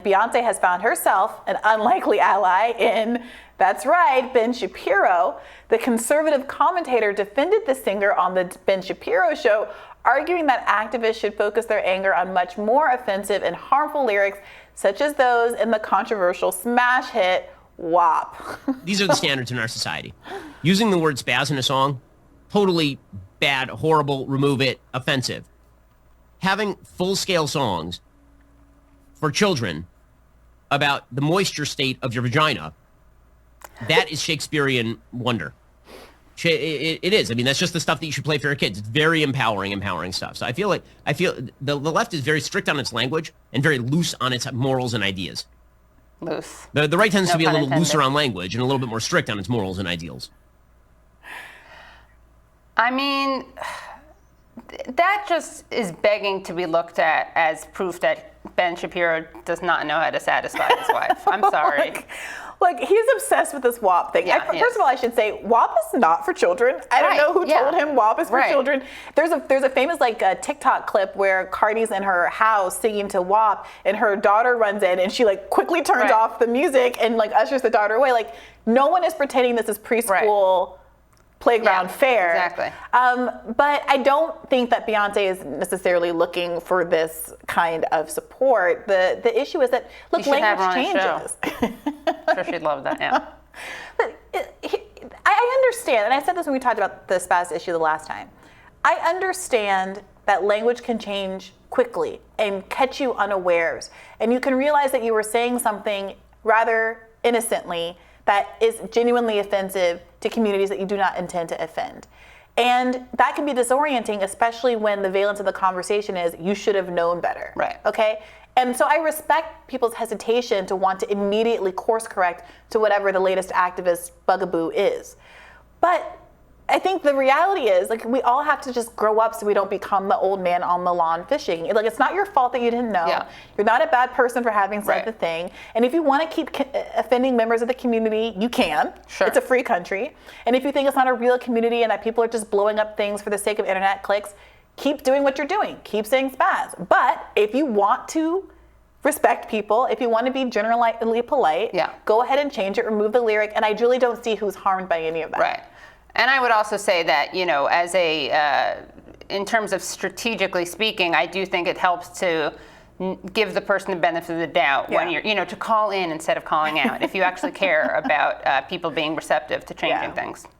Beyonce has found herself an unlikely ally in, that's right, Ben Shapiro. The conservative commentator defended the singer on the Ben Shapiro show, arguing that activists should focus their anger on much more offensive and harmful lyrics, such as those in the controversial smash hit WAP. These are the standards in our society. Using the word spaz in a song, totally bad, horrible, remove it, offensive. Having full-scale songs for children about the moisture state of your vagina, that is Shakespearean wonder. It is. I mean, that's just the stuff that you should play for your kids. It's very empowering stuff. So I feel the left is very strict on its language and very loose on its morals and ideas. Loose. The right tends to be a little intended. looser on language and a little bit more strict on its morals and ideals. I mean, that just is begging to be looked at as proof that Ben Shapiro does not know how to satisfy his wife. I'm sorry. Look, he's obsessed with this WAP thing. Yeah, First of all, I should say WAP is not for children. I don't know who told him WAP is for children. There's a famous TikTok clip where Cardi's in her house singing to WAP, and her daughter runs in and she quickly turns off the music and ushers the daughter away. No one is pretending this is preschool playground fare. Exactly. But I don't think that Beyonce is necessarily looking for this kind of support. The issue is that, look, language changes. I'm sure she'd love that, yeah. But I understand, and I said this when we talked about the Spaz issue the last time. I understand that language can change quickly and catch you unawares. And you can realize that you were saying something rather innocently that is genuinely offensive to communities that you do not intend to offend. And that can be disorienting, especially when the valence of the conversation is, you should have known better. Right. Okay? And so I respect people's hesitation to want to immediately course correct to whatever the latest activist bugaboo is. But I think the reality is, we all have to just grow up so we don't become the old man on the lawn fishing. It's not your fault that you didn't know. Yeah. You're not a bad person for having said the thing. And if you want to keep offending members of the community, you can. Sure. It's a free country. And if you think it's not a real community and that people are just blowing up things for the sake of internet clicks, keep doing what you're doing. Keep saying spaz. But if you want to respect people, if you want to be generally polite, go ahead and change it, remove the lyric, and I really don't see who's harmed by any of that. Right. And I would also say that, as in terms of strategically speaking, I do think it helps to give the person the benefit of the doubt when you're, to call in instead of calling out, if you actually care about people being receptive to changing things.